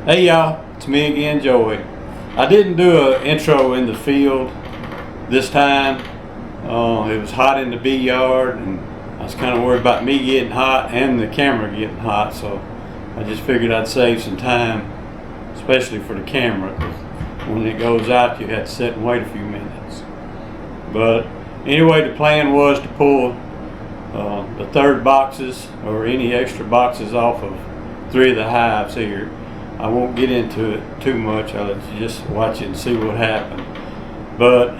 Hey y'all, it's me again, Joey. I didn't do an intro in the field this time. It was hot in the bee yard and I was kind of worried about me getting hot and the camera getting hot, so I just figured I'd save some time, especially for the camera, because when it goes out you have to sit and wait a few minutes. But anyway, the plan was to pull the third boxes or any extra boxes off of 3 of the hives here. I won't get into it too much. I'll let you just watch it and see what happened. But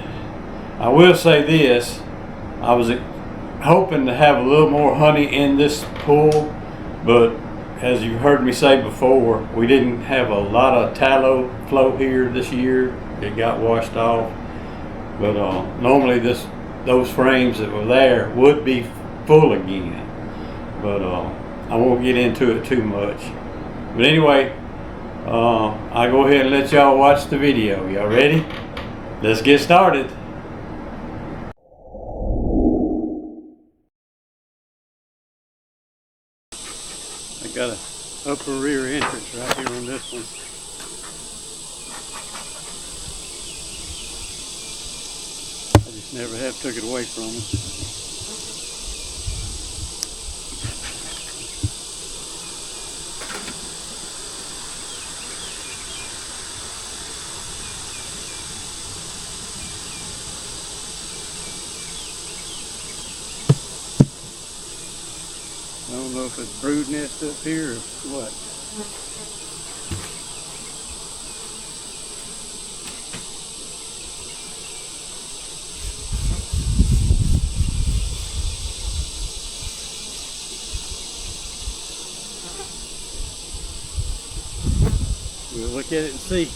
I will say this, I was hoping to have a little more honey in this pool, but as you heard me say before, we didn't have a lot of tallow flow here this year. It got washed off. But normally those frames that were there would be full again. But I won't get into it too much. But anyway, I'll go ahead and let y'all watch the video. Y'all ready? Let's get started. I got an upper rear entrance right here on this one. I just never have took it away from them. I don't know if it's brood nest up here or what. We'll look at it and see.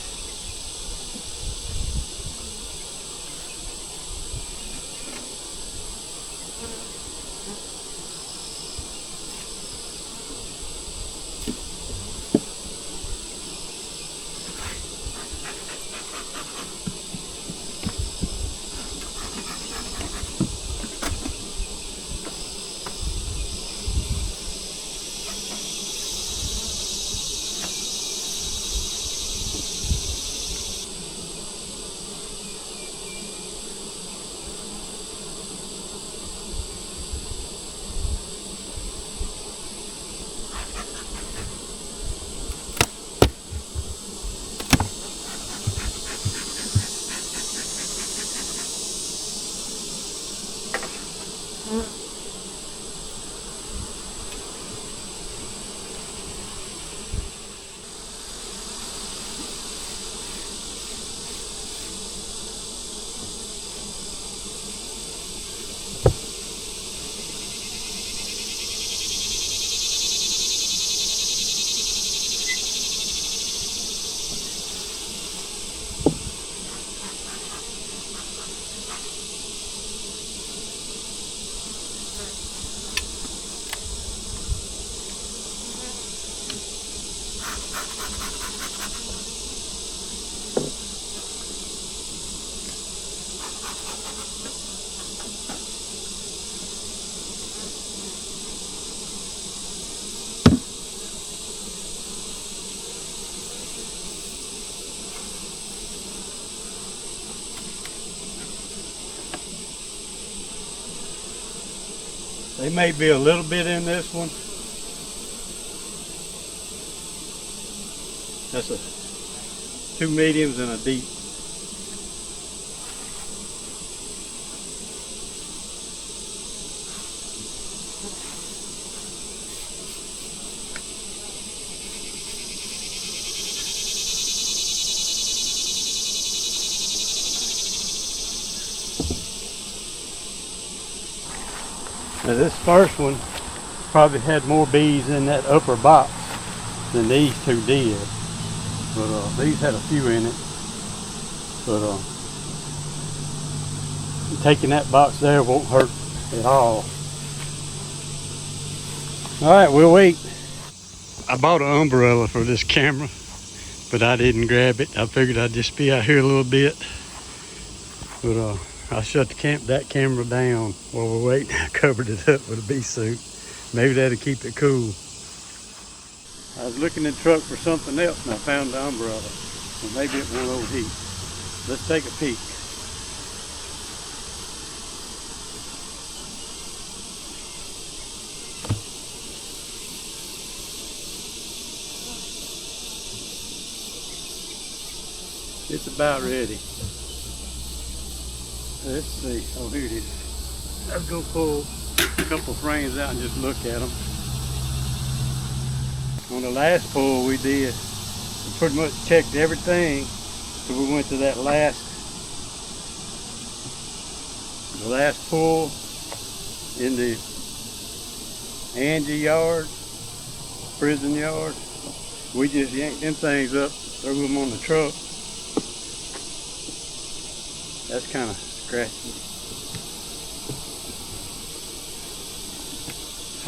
They may be a little bit in this one. That's 2 mediums and a deep. Now this first one probably had more bees in that upper box than these 2 did. But these had a few in it. But taking that box there won't hurt at all. Alright, we'll wait. I bought an umbrella for this camera, but I didn't grab it. I figured I'd just be out here a little bit. But I shut that camera down while we're waiting. I covered it up with a bee suit. Maybe that'll keep it cool. I was looking in the truck for something else and I found the umbrella. So maybe it won't overheat. Let's take a peek. It's about ready. Let's see. Oh, here it is. Let's go pull a couple frames out and just look at them. On the last pull we did, we pretty much checked everything. So we went to that last pull in the Angie yard, prison yard. We just yanked them things up, threw them on the truck. That's kind of scratchy.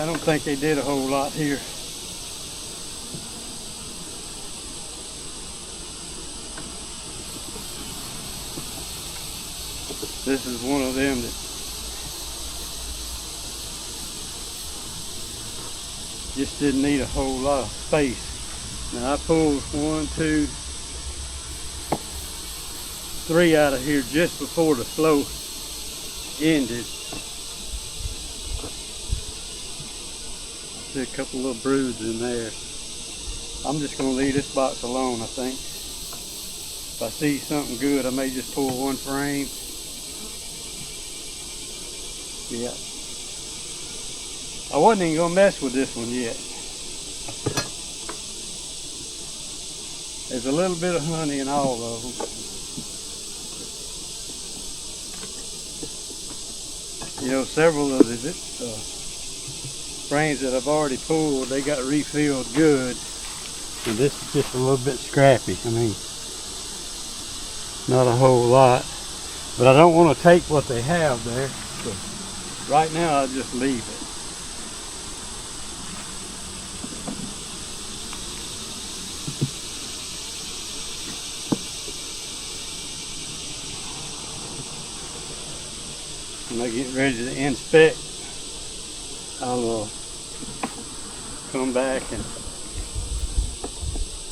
I don't think they did a whole lot here. This is one of them that just didn't need a whole lot of space. Now I pulled 1, 2, 3 out of here just before the flow ended. See a couple little broods in there. I'm just going to leave this box alone, I think. If I see something good, I may just pull one frame. Yeah. I wasn't even going to mess with this one yet. There's a little bit of honey in all of them. You know, several of the frames that I've already pulled, they got refilled good. And this is just a little bit scrappy. I mean, not a whole lot. But I don't want to take what they have there. So right now, I'll just leave it. When I get ready to inspect, I'll come back and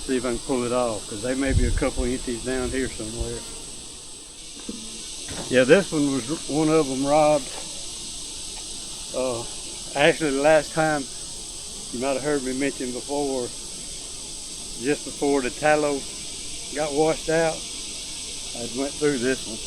see if I can pull it off, because there may be a couple empties down here somewhere. Yeah, this one was one of them robbed. Actually, the last time, you might have heard me mention before, just before the tallow got washed out, I went through this one.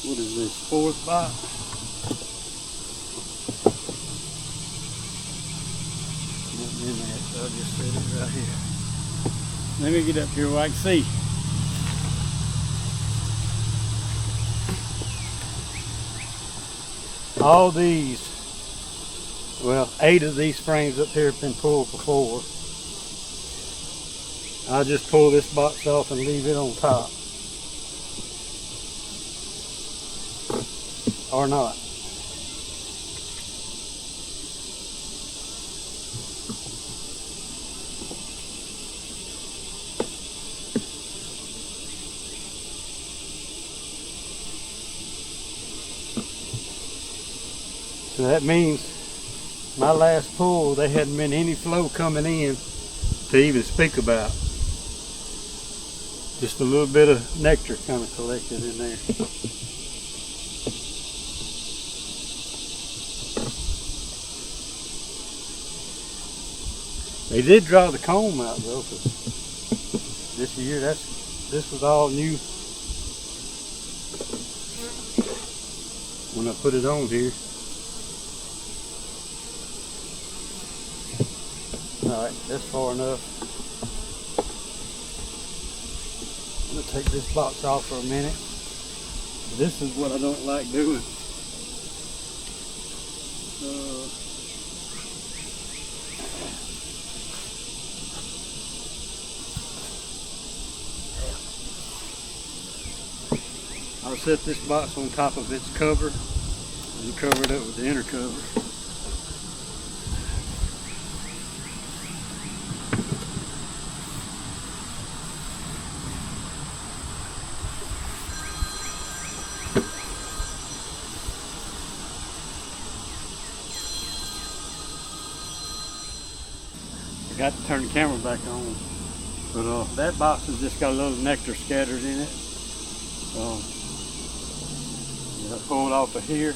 What is this, 4th box? Nothing in there, so I'll just set it right here. Let me get up here where I can see. All these, well, 8 of these frames up here have been pulled before. I'll just pull this box off and leave it on top. Or not. So that means my last pull, there hadn't been any flow coming in to even speak about. Just a little bit of nectar kind of collected in there. They did draw the comb out though, 'cause this year this was all new when I put it on here. Alright, that's far enough. I'm going to take this box off for a minute. This is what I don't like doing. I'll set this box on top of its cover and cover it up with the inner cover. Forgot to turn the camera back on. But that box has just got a little nectar scattered in it. I pulled off of here.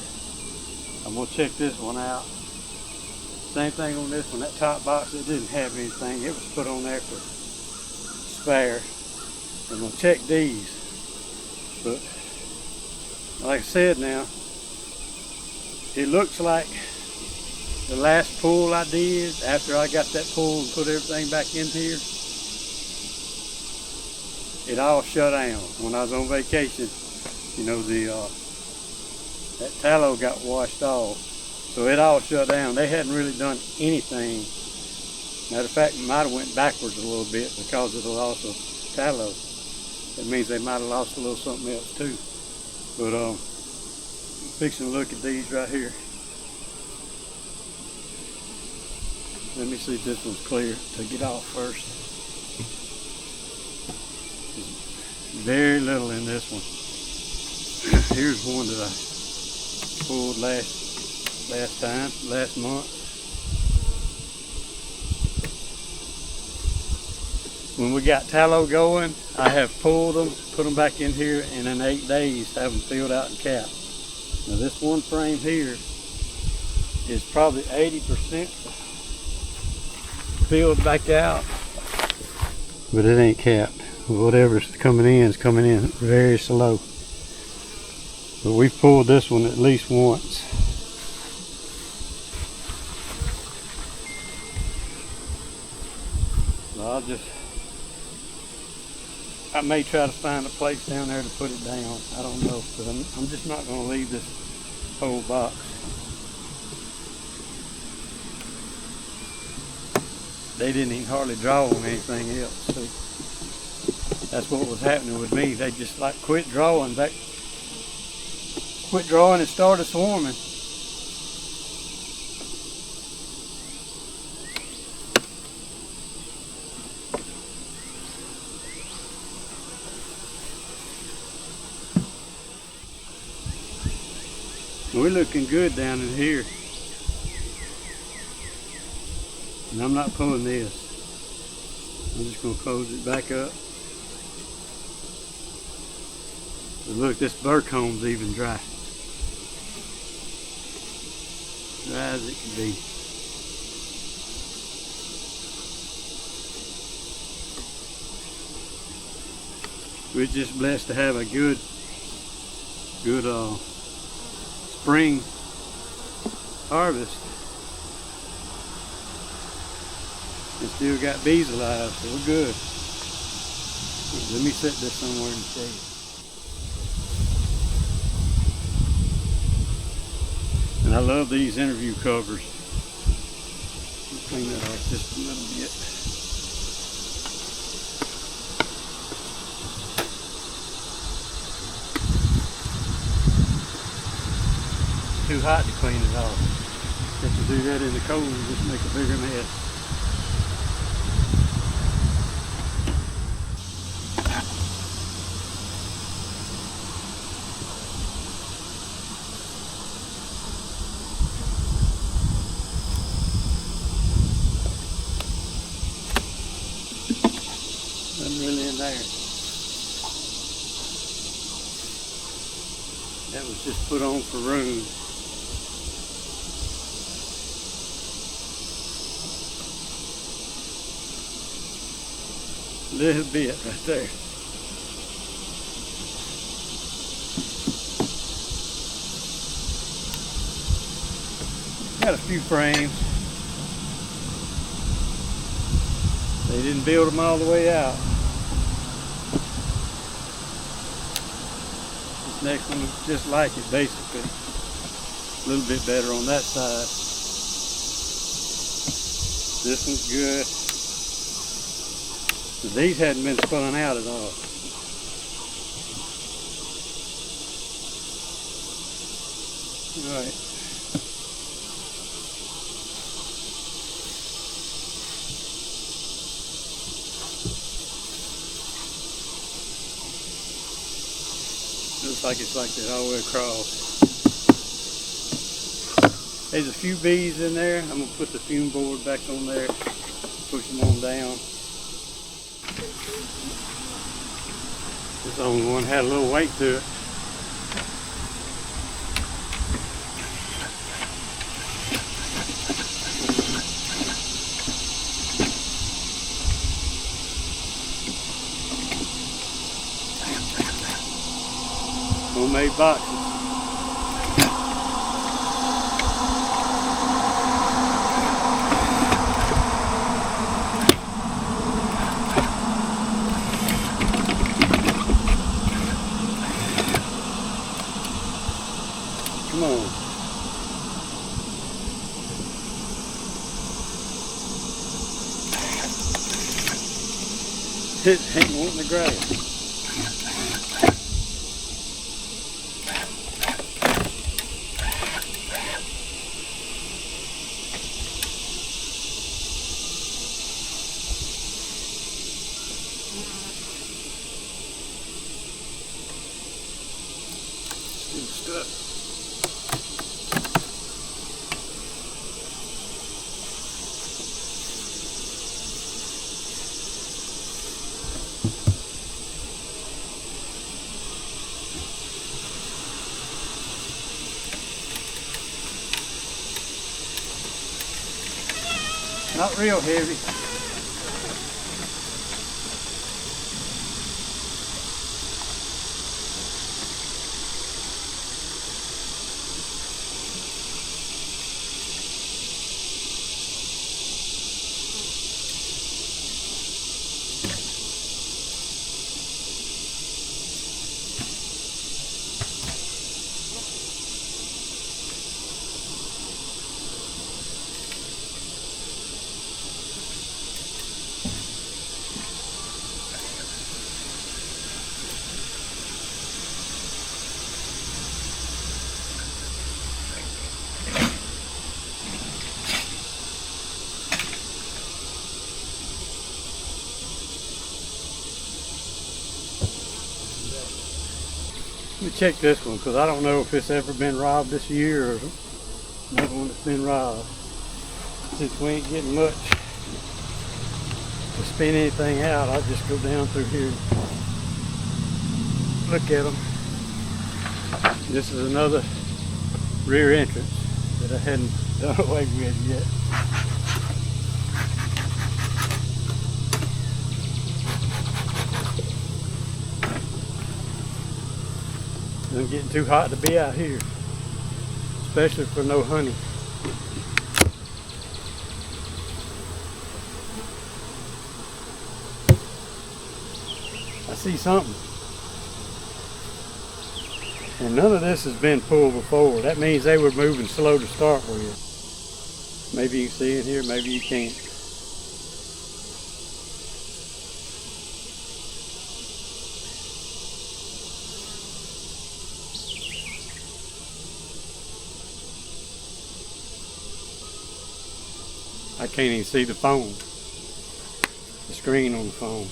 I'm gonna check this one out. Same thing on this one. That top box, it didn't have anything. It was put on there for spare. I'm gonna check these. But like I said now, it looks like the last pull I did after I got that pull and put everything back in here, it all shut down. When I was on vacation, you know, that tallow got washed off, so it all shut down. They hadn't really done anything. Matter of fact, it might have went backwards a little bit because of the loss of tallow. That means they might have lost a little something else too. But I'm fixing to look at these right here. Let me see if this one's clear. Take it off first. Very little in this one. Here's one that I pulled last month. When we got tallow going, I have pulled them, put them back in here, and in 8 days have them filled out and capped. Now this one frame here is probably 80% filled back out, but it ain't capped. Whatever's coming in is coming in very slow. But we've pulled this one at least once. So I may try to find a place down there to put it down. I don't know, but I'm just not going to leave this whole box. They didn't even hardly draw on anything else. See? That's what was happening with me. They just like quit drawing and started swarming. We're looking good down in here. And I'm not pulling this. I'm just going to close it back up. But look, this burr comb's even dry. Dry as it can be. We're just blessed to have a good spring harvest. And still got bees alive, so we're good. Let me set this somewhere in the shade. And I love these interview covers. Let's clean that off just a little bit. Too hot to clean it off. Have to do that in the cold and just make a bigger mess. Nothing really in there. That was just put on for room. Little bit right there. Got a few frames. They didn't build them all the way out. This next one looks just like it basically. A little bit better on that side. This one's good. These hadn't been spun out at all. Alright. Looks like it's like that all the way across. There's a few bees in there. I'm going to put the fume board back on there. push them on down. This only one had a little weight to it. Homemade boxes. Come on. It ain't wanting to grab. Still stuck. Not real heavy. Let me check this one because I don't know if it's ever been robbed this year or another one that's been robbed. Since we ain't getting much to spin anything out, I'll just go down through here, look at them. This is another rear entrance that I hadn't done away with yet. It's getting too hot to be out here, especially for no honey. I see something. And none of this has been pulled before. That means they were moving slow to start with. Maybe you can see it here, maybe you can't. I can't even see the phone, the screen on the phone.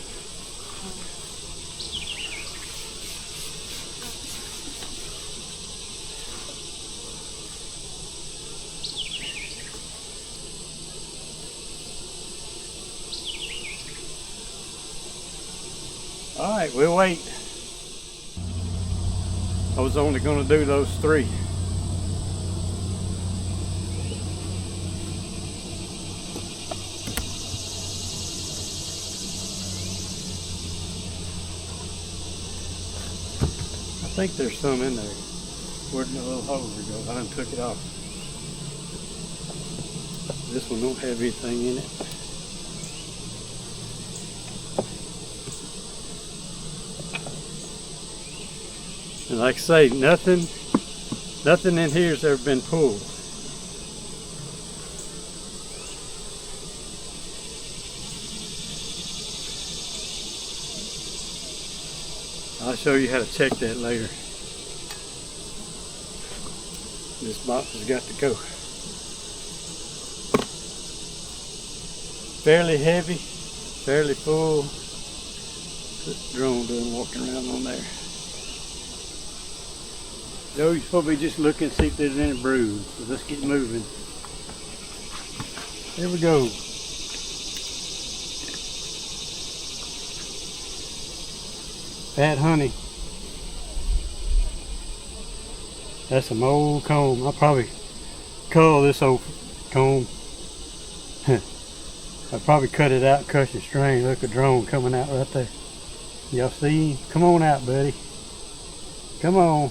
All right, we'll wait. I was only going to do those 3. I think there's some in there. Where'd the little hose go? I done took it off. This one don't have anything in it. And like I say, nothing in here has ever been pulled. I'll show you how to check that later. This box has got to go. Fairly heavy, fairly full. This drone doing walking around on there. Joe, you're supposed to be just looking to see if there's any bruise. So let's get moving. There we go. Fat honey. That's some old comb. I'll probably cull this old comb. I'll probably cut it out, cut your string. Look, a drone coming out right there. Y'all see him? Come on out, buddy. Come on.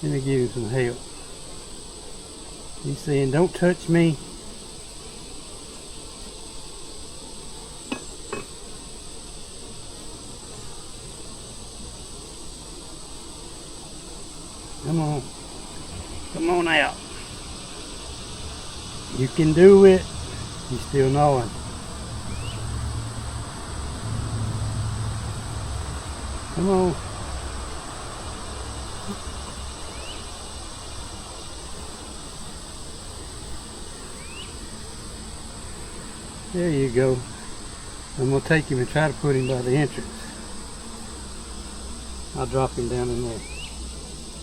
Let me give you some help. He's saying, don't touch me. Come on. Come on out. You can do it. He's still gnawing. Come on. There you go. I'm going to take him and try to put him by the entrance. I'll drop him down in there.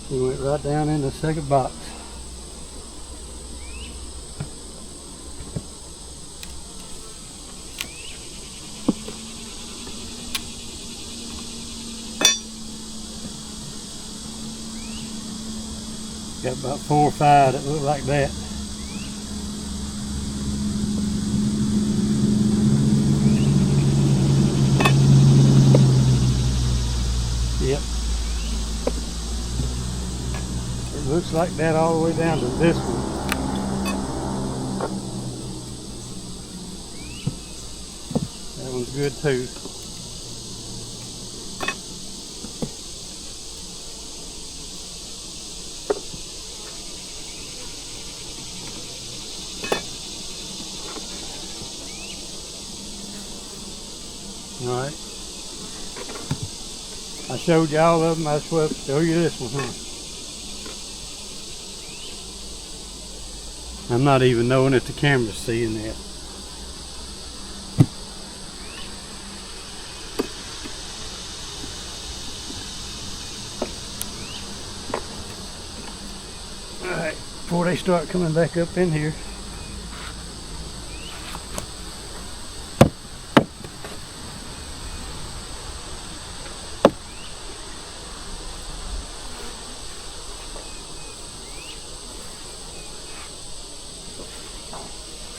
He went right down in the second box. Got about 4 or 5 that look like that. Yep. It looks like that all the way down to this one. That one's good too. Alright. I showed you all of them. I just want to show you this one, huh? I'm not even knowing if the camera's seeing that. Alright, before they start coming back up in here.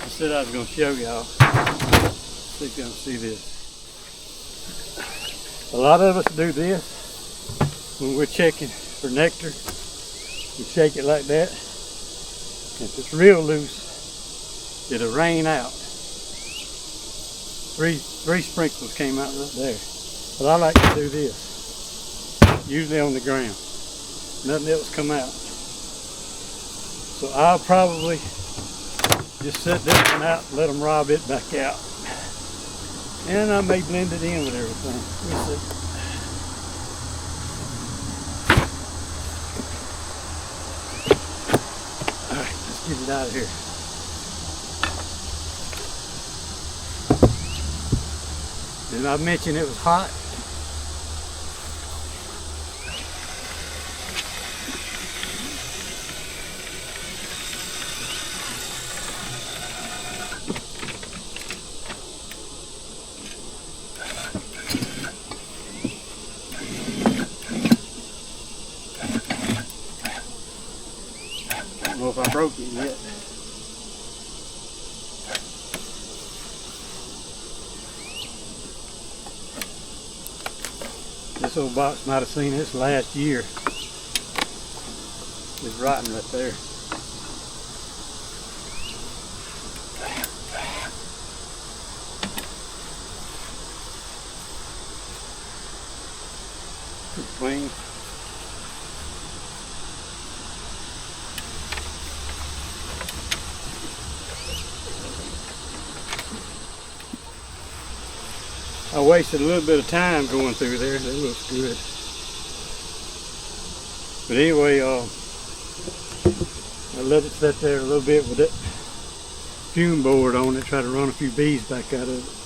I said I was going to show y'all. See if y'all see this. A lot of us do this when we're checking for nectar. We shake it like that. If it's real loose, it'll rain out. Three sprinkles came out right there. But I like to do this. Usually on the ground. Nothing else come out. So I'll probably just set this one out and let them rob it back out. And I may blend it in with everything. We'll see. Alright, let's get it out of here. Did I mention it was hot? I don't know if I broke it yet. This old box might have seen this last year. It's rotten right there. Clean. I wasted a little bit of time going through there. That looks good. But anyway, I let it sit there a little bit with that fume board on it, try to run a few bees back out of it.